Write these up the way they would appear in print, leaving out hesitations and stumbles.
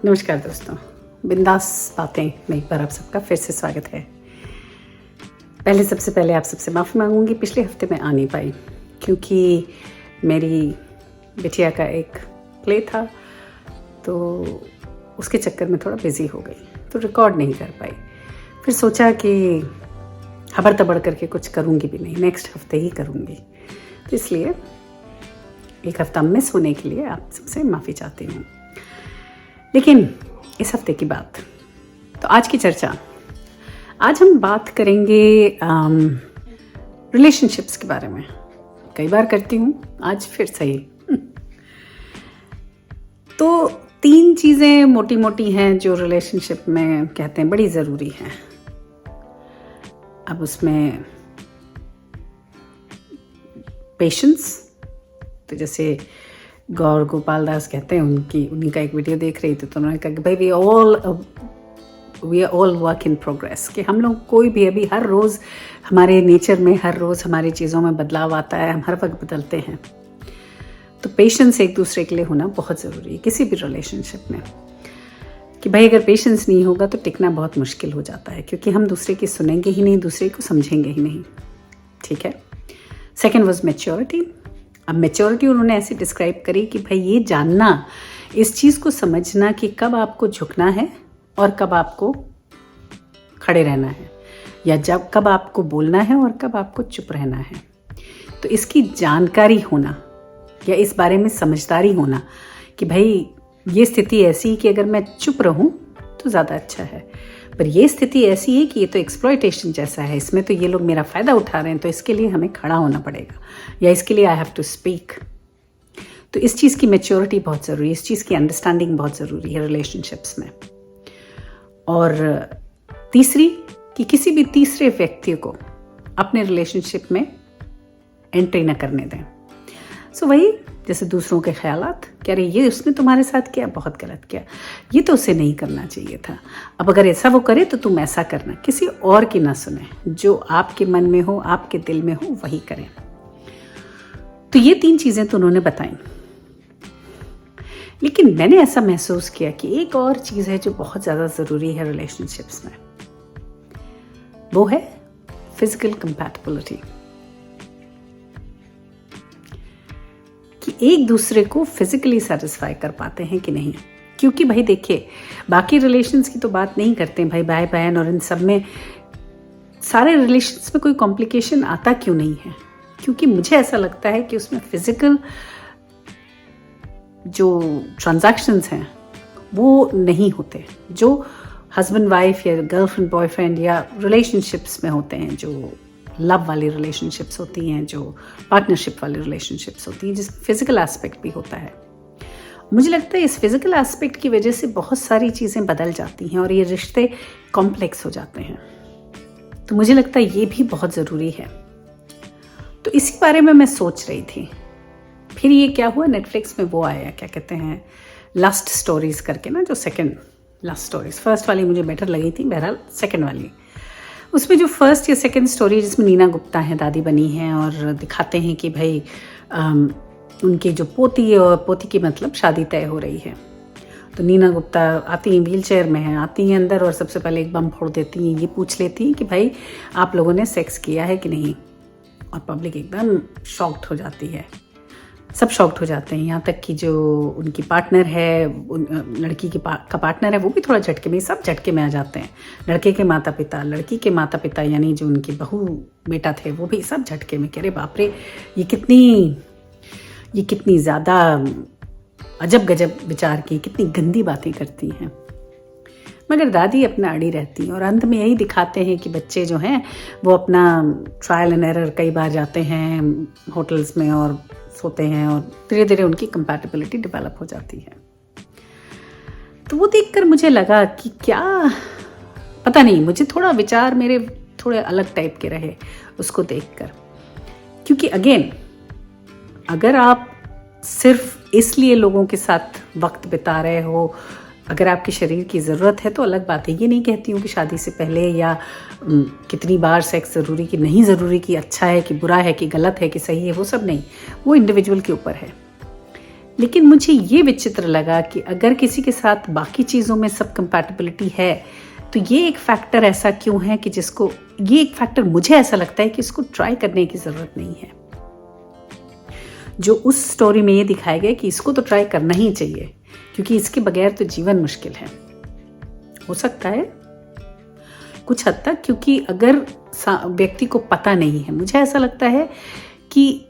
नमस्कार दोस्तों, बिंदास बातें में एक बार आप सबका फिर से स्वागत है। सबसे पहले आप सबसे माफ़ी मांगूंगी, पिछले हफ्ते मैं आ नहीं पाई क्योंकि मेरी बिटिया का एक प्ले था तो उसके चक्कर में थोड़ा बिज़ी हो गई तो रिकॉर्ड नहीं कर पाई। फिर सोचा कि हबर तबड़ करके कुछ करूँगी भी नहीं, नेक्स्ट हफ्ते ही करूँगी। तो इसलिए एक हफ्ता मिस होने के लिए आप सबसे माफ़ी चाहती हूँ। लेकिन इस हफ्ते की बात, तो आज की चर्चा, आज हम बात करेंगे रिलेशनशिप्स के बारे में। कई बार करती हूँ, आज फिर सही। तो 3 चीज़ें मोटी मोटी हैं जो रिलेशनशिप में कहते हैं बड़ी ज़रूरी हैं। अब उसमें पेशेंस, तो जैसे गौर गोपाल दास कहते हैं, उन्हीं का एक वीडियो देख रही थी तो उन्होंने कहा कि भाई we are all work in progress, कि हम लोग कोई भी अभी हर रोज़ हमारे नेचर में हर रोज़ हमारी चीज़ों में बदलाव आता है, हम हर वक्त बदलते हैं। तो पेशेंस एक दूसरे के लिए होना बहुत ज़रूरी है किसी भी रिलेशनशिप में, कि भाई अगर पेशेंस नहीं होगा तो टिकना बहुत मुश्किल हो जाता है, क्योंकि हम दूसरे की सुनेंगे ही नहीं, दूसरे को समझेंगे ही नहीं। ठीक है। Second was maturity. अब मैच्योरिटी उन्होंने ऐसे डिस्क्राइब करी कि भाई ये जानना, इस चीज़ को समझना कि कब आपको झुकना है और कब आपको खड़े रहना है, या कब आपको बोलना है और कब आपको चुप रहना है। तो इसकी जानकारी होना या इस बारे में समझदारी होना कि भाई ये स्थिति ऐसी कि अगर मैं चुप रहूं तो ज़्यादा अच्छा है, पर ये स्थिति ऐसी है कि ये तो एक्सप्लॉयटेशन जैसा है, इसमें तो ये लोग मेरा फ़ायदा उठा रहे हैं, तो इसके लिए हमें खड़ा होना पड़ेगा, या इसके लिए आई हैव टू स्पीक। तो इस चीज़ की मैच्योरिटी बहुत ज़रूरी है, इस चीज़ की अंडरस्टैंडिंग बहुत ज़रूरी है रिलेशनशिप्स में। और तीसरी, कि किसी भी तीसरे व्यक्ति को अपने रिलेशनशिप में एंट्री न करने दें। सो वही, जैसे दूसरों के ख्यालात, कह रहे ये उसने तुम्हारे साथ किया, बहुत गलत किया, ये तो उसे नहीं करना चाहिए था, अब अगर ऐसा वो करे तो तुम ऐसा करना। किसी और की ना सुने, जो आपके मन में हो, आपके दिल में हो, वही करें। तो ये 3 चीज़ें तो उन्होंने बताई, लेकिन मैंने ऐसा महसूस किया कि एक और चीज़ है जो बहुत ज़्यादा ज़रूरी है रिलेशनशिप्स में, वो है फिजिकल कंपैटिबिलिटी, कि एक दूसरे को फिजिकली सेटिस्फाई कर पाते हैं कि नहीं। क्योंकि भाई देखिए, बाकी रिलेशंस की तो बात नहीं करते हैं, भाई भाई बहन और इन सब में, सारे रिलेशंस में कोई कॉम्प्लिकेशन आता क्यों नहीं है? क्योंकि मुझे ऐसा लगता है कि उसमें फिजिकल जो ट्रांजैक्शंस हैं वो नहीं होते, जो हस्बैंड वाइफ या गर्लफ्रेंड बॉयफ्रेंड या रिलेशनशिप्स में होते हैं, जो लव वाली रिलेशनशिप्स होती हैं, जो पार्टनरशिप वाली रिलेशनशिप्स होती हैं, जिसमें फिजिकल एस्पेक्ट भी होता है। मुझे लगता है इस फिजिकल एस्पेक्ट की वजह से बहुत सारी चीज़ें बदल जाती हैं और ये रिश्ते कॉम्प्लेक्स हो जाते हैं। तो मुझे लगता है ये भी बहुत ज़रूरी है। तो इसी बारे में मैं सोच रही थी। फिर ये क्या हुआ, नेटफ्लिक्स में वो आया, क्या कहते हैं, लस्ट स्टोरीज करके ना, जो सेकंड लस्ट स्टोरीज, फर्स्ट वाली मुझे बेटर लगी थी, बहरहाल सेकंड वाली, उसमें जो फर्स्ट या सेकंड स्टोरी जिसमें नीना गुप्ता है, दादी बनी हैं, और दिखाते हैं कि भाई उनकी जो पोती है, और पोती की मतलब शादी तय हो रही है। तो नीना गुप्ता आती हैं, व्हील चेयर में हैं, आती हैं अंदर और सबसे पहले एक बम फोड़ देती हैं, ये पूछ लेती हैं कि भाई आप लोगों ने सेक्स किया है कि नहीं, और पब्लिक एकदम शॉक्ड हो जाती है, सब शॉक्ड हो जाते हैं, यहाँ तक कि जो उनकी पार्टनर है, लड़की का पार्टनर है, वो भी थोड़ा झटके में, सब झटके में आ जाते हैं। लड़के के माता पिता, लड़की के माता पिता, यानी जो उनकी बहू बेटा थे, वो भी सब झटके में, कह रहे बाप रे, ये कितनी ज़्यादा अजब गजब विचार की, कितनी गंदी बातें करती हैं। मगर दादी अपना अड़ी रहती हैं, और अंत में यही दिखाते हैं कि बच्चे जो हैं वो अपना ट्रायल एंड एरर कई बार जाते हैं होटल्स में और सोते हैं, और धीरे धीरे उनकी कंपैटिबिलिटी डेवलप हो जाती है। तो वो देखकर मुझे लगा कि क्या पता नहीं, मुझे थोड़ा विचार मेरे थोड़े अलग टाइप के रहे उसको देखकर। क्योंकि अगेन, अगर आप सिर्फ इसलिए लोगों के साथ वक्त बिता रहे हो, अगर आपके शरीर की ज़रूरत है तो अलग बात है। ये नहीं कहती हूँ कि शादी से पहले या कितनी बार सेक्स ज़रूरी कि नहीं ज़रूरी, कि अच्छा है कि बुरा है कि गलत है कि सही है, वो सब नहीं, वो इंडिविजुअल के ऊपर है। लेकिन मुझे ये विचित्र लगा कि अगर किसी के साथ बाकी चीज़ों में सब कंपैटिबिलिटी है तो ये एक फैक्टर ऐसा क्यों है कि जिसको, ये एक फैक्टर मुझे ऐसा लगता है कि इसको ट्राई करने की ज़रूरत नहीं है। जो उस स्टोरी में ये दिखाया गया कि इसको तो ट्राई करना ही चाहिए क्योंकि इसके बगैर तो जीवन मुश्किल है। हो सकता है कुछ हद तक, क्योंकि अगर व्यक्ति को पता नहीं है, मुझे ऐसा लगता है कि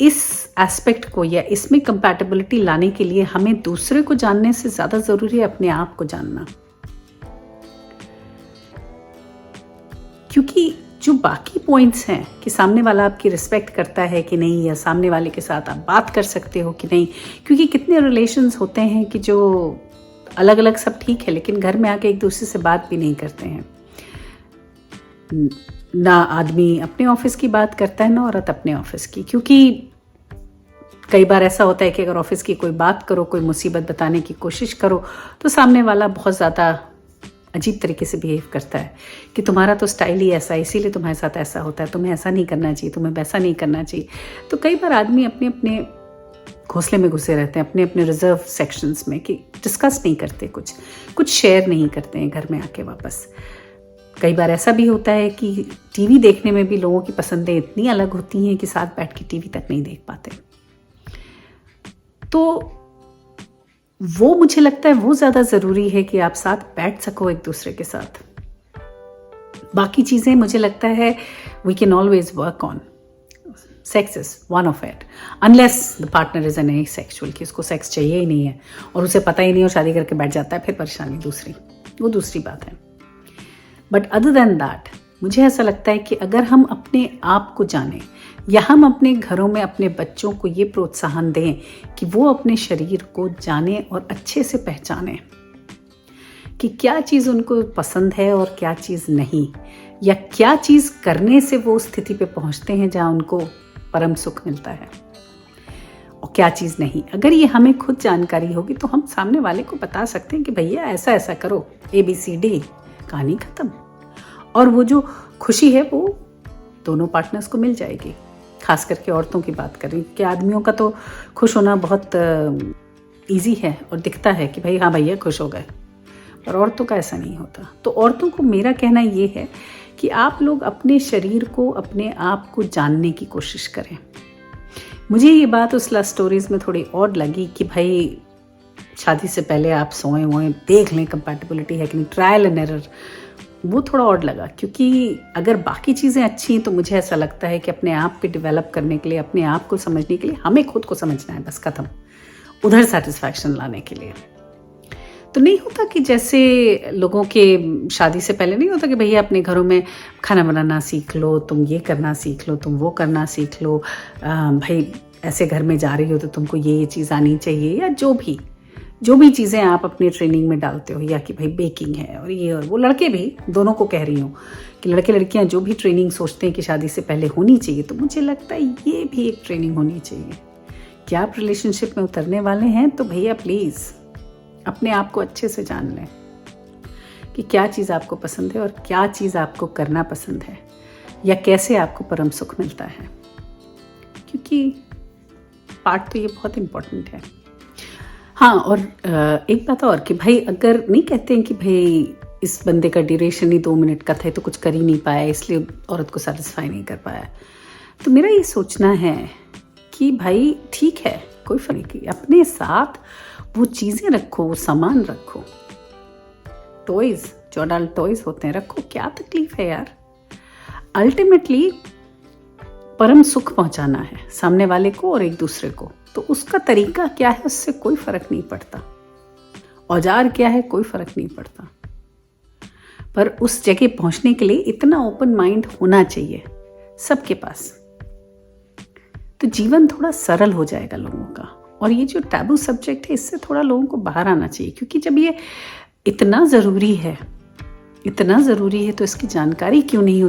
इस एस्पेक्ट को या इसमें कंपैटिबिलिटी लाने के लिए हमें दूसरे को जानने से ज़्यादा ज़रूरी है अपने आप को जानना। क्योंकि जो बाकी पॉइंट्स हैं कि सामने वाला आपकी रिस्पेक्ट करता है कि नहीं, या सामने वाले के साथ आप बात कर सकते हो कि नहीं, क्योंकि कितने रिलेशंस होते हैं कि जो अलग अलग सब ठीक है लेकिन घर में आके एक दूसरे से बात भी नहीं करते हैं। ना आदमी अपने ऑफिस की बात करता है ना औरत अपने ऑफिस की, क्योंकि कई बार ऐसा होता है कि अगर ऑफिस की कोई बात करो, कोई मुसीबत बताने की कोशिश करो तो सामने वाला बहुत ज़्यादा अजीब तरीके से बिहेव करता है कि तुम्हारा तो स्टाइल ही ऐसा है, इसीलिए तुम्हारे साथ ऐसा होता है, तुम्हें ऐसा नहीं करना चाहिए, तुम्हें वैसा नहीं करना चाहिए। तो कई बार आदमी अपने अपने घोंसले में घुसे रहते हैं, अपने अपने रिजर्व सेक्शंस में, कि डिस्कस नहीं करते, कुछ शेयर नहीं करते हैं घर में आके वापस। कई बार ऐसा भी होता है कि टीवी देखने में भी लोगों की पसंदें इतनी अलग होती हैं कि साथ बैठ के टीवी तक नहीं देख पाते। तो वो मुझे लगता है वो ज़्यादा ज़रूरी है कि आप साथ बैठ सको एक दूसरे के साथ। बाकी चीज़ें मुझे लगता है we can always work on. Sex is one of it, unless the partner is an asexual, कि उसको सेक्स चाहिए ही नहीं है और उसे पता ही नहीं और शादी करके बैठ जाता है, फिर परेशानी दूसरी, वो दूसरी बात है। बट अदर देन दैट मुझे ऐसा लगता है कि अगर हम अपने आप को जानें या हम अपने घरों में अपने बच्चों को ये प्रोत्साहन दें कि वो अपने शरीर को जानें और अच्छे से पहचानें कि क्या चीज़ उनको पसंद है और क्या चीज़ नहीं, या क्या चीज़ करने से वो उस स्थिति पे पहुंचते हैं जहां उनको परम सुख मिलता है और क्या चीज़ नहीं। अगर ये हमें खुद जानकारी होगी तो हम सामने वाले को बता सकते हैं कि भैया ऐसा ऐसा करो, ABCD, कहानी ख़त्म। और वो जो खुशी है वो दोनों पार्टनर्स को मिल जाएगी। खास करके औरतों की बात करें कि आदमियों का तो खुश होना बहुत इजी है और दिखता है कि भाई हाँ भैया खुश हो गए, पर औरतों का ऐसा नहीं होता। तो औरतों को मेरा कहना ये है कि आप लोग अपने शरीर को, अपने आप को जानने की कोशिश करें। मुझे ये बात उस लव स्टोरीज में थोड़ी ऑड लगी कि भाई शादी से पहले आप सोएं वोएं देख लें कंपैटिबिलिटी है कि नहीं, ट्रायल एंड एरर, वो थोड़ा ऑड लगा। क्योंकि अगर बाकी चीज़ें अच्छी हैं तो मुझे ऐसा लगता है कि अपने आप पे डेवलप करने के लिए, अपने आप को समझने के लिए हमें खुद को समझना है, बस खत्म, उधर सेटिस्फैक्शन लाने के लिए। तो नहीं होता कि जैसे लोगों के शादी से पहले नहीं होता कि भैया अपने घरों में खाना बनाना सीख लो, तुम ये करना सीख लो, तुम वो करना सीख लो, भाई ऐसे घर में जा रही हो तो तुमको ये चीज़ आनी चाहिए, या जो भी चीज़ें आप अपने ट्रेनिंग में डालते हो, या कि भाई बेकिंग है और ये और वो। लड़के भी, दोनों को कह रही हूँ कि लड़के लड़कियाँ जो भी ट्रेनिंग सोचते हैं कि शादी से पहले होनी चाहिए, तो मुझे लगता है ये भी एक ट्रेनिंग होनी चाहिए कि आप रिलेशनशिप में उतरने वाले हैं तो भैया प्लीज़ अपने आप को अच्छे से जान लें कि क्या चीज़ आपको पसंद है और क्या चीज़ आपको करना पसंद है, या कैसे आपको परम सुख मिलता है। क्योंकि पार्ट तो ये बहुत इम्पोर्टेंट है। हाँ, और एक बात और कि भाई अगर नहीं कहते हैं कि भाई इस बंदे का ड्यूरेशन ही 2 मिनट का था तो कुछ कर ही नहीं पाया, इसलिए औरत को सेटिस्फाई नहीं कर पाया, तो मेरा ये सोचना है कि भाई ठीक है, कोई फर्क नहीं, अपने साथ वो चीज़ें रखो, वो सामान रखो, टॉयज़ जो अडल्ट टॉयज़ होते हैं रखो, क्या तकलीफ है यार। अल्टीमेटली परम सुख पहुंचाना है सामने वाले को और एक दूसरे को, तो उसका तरीका क्या है उससे कोई फर्क नहीं पड़ता, औजार क्या है कोई फर्क नहीं पड़ता, पर उस जगह पहुंचने के लिए इतना ओपन माइंड होना चाहिए सबके पास, तो जीवन थोड़ा सरल हो जाएगा लोगों का। और ये जो टैबू सब्जेक्ट है इससे थोड़ा लोगों को बाहर आना चाहिए, क्योंकि जब ये इतना ज़रूरी है तो इसकी जानकारी क्यों नहीं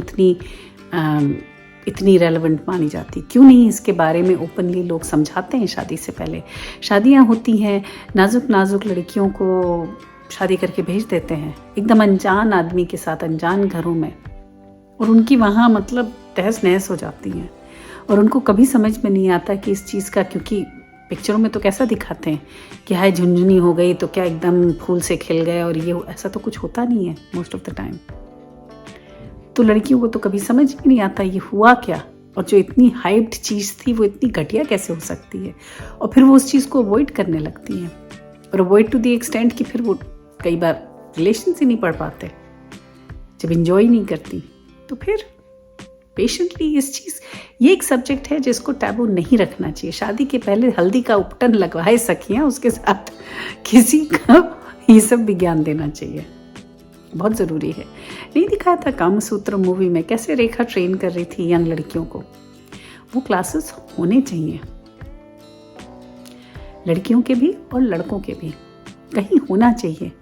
इतनी रेलेवेंट मानी जाती, क्यों नहीं इसके बारे में ओपनली लोग समझाते हैं। शादी से पहले शादियां होती हैं, नाजुक लड़कियों को शादी करके भेज देते हैं एकदम अनजान आदमी के साथ, अनजान घरों में, और उनकी वहाँ मतलब तहस नहस हो जाती हैं और उनको कभी समझ में नहीं आता कि इस चीज़ का, क्योंकि पिक्चरों में तो कैसा दिखाते हैं कि हाय झुनझुनी हो गई तो क्या एकदम फूल से खिल गए, और ये ऐसा तो कुछ होता नहीं है मोस्ट ऑफ द टाइम। तो लड़कियों को तो कभी समझ ही नहीं आता ये हुआ क्या, और जो इतनी हाइप्ड चीज़ थी वो इतनी घटिया कैसे हो सकती है, और फिर वो उस चीज़ को अवॉइड करने लगती हैं, और अवॉइड टू द एक्सटेंट कि फिर वो कई बार रिलेशन से नहीं पढ़ पाते, जब इंजॉय नहीं करती। तो फिर पेशेंटली इस चीज़, ये एक सब्जेक्ट है जिसको टैबू नहीं रखना चाहिए। शादी के पहले हल्दी का उपटन लगवाए सखियाँ, उसके साथ किसी का ये सब भी ज्ञान देना चाहिए, बहुत ज़रूरी है। नहीं दिखाया था कामसूत्र मूवी में कैसे रेखा ट्रेन कर रही थी यंग लड़कियों को? वो क्लासेस होने चाहिए, लड़कियों के भी और लड़कों के भी कहीं होना चाहिए।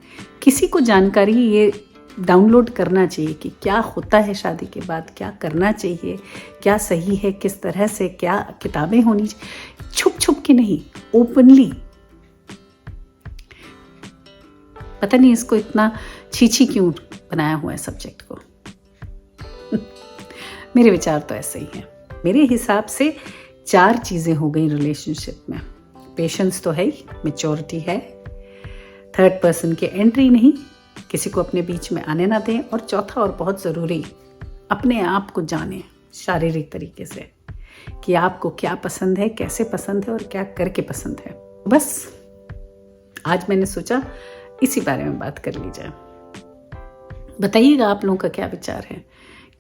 किसी को जानकारी ये डाउनलोड करना चाहिए कि क्या होता है शादी के बाद, क्या करना चाहिए, क्या सही है, किस तरह से, क्या किताबें होनी चाहिए, छुप छुप के नहीं, ओपनली। पता नहीं इसको इतना छीछी क्यों बनाया हुआ है सब्जेक्ट को। मेरे विचार तो ऐसे ही हैं। मेरे हिसाब से 4 चीज़ें हो गई रिलेशनशिप में। पेशेंस तो है ही, मैच्योरिटी है, थर्ड पर्सन की एंट्री नहीं, किसी को अपने बीच में आने ना दें, और चौथा और बहुत ज़रूरी, अपने आप को जानें शारीरिक तरीके से कि आपको क्या पसंद है, कैसे पसंद है और क्या करके पसंद है। बस आज मैंने सोचा इसी बारे में बात कर ली जाए। बताइएगा आप लोगों का क्या विचार है,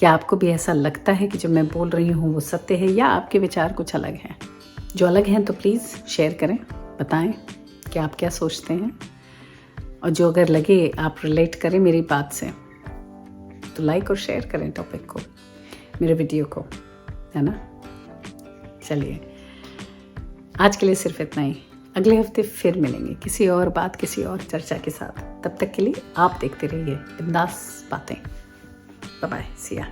क्या आपको भी ऐसा लगता है कि जो मैं बोल रही हूँ वो सत्य है, या आपके विचार कुछ अलग हैं? जो अलग हैं तो प्लीज़ शेयर करें, बताएं कि आप क्या सोचते हैं, और जो अगर लगे आप रिलेट करें मेरी बात से तो लाइक और शेयर करें टॉपिक को, मेरे वीडियो को, है ना। चलिए आज के लिए सिर्फ इतना ही। अगले हफ्ते फिर मिलेंगे किसी और बात, किसी और चर्चा के साथ। तब तक के लिए आप देखते रहिए बिंदास बातें। Bye bye, Siya.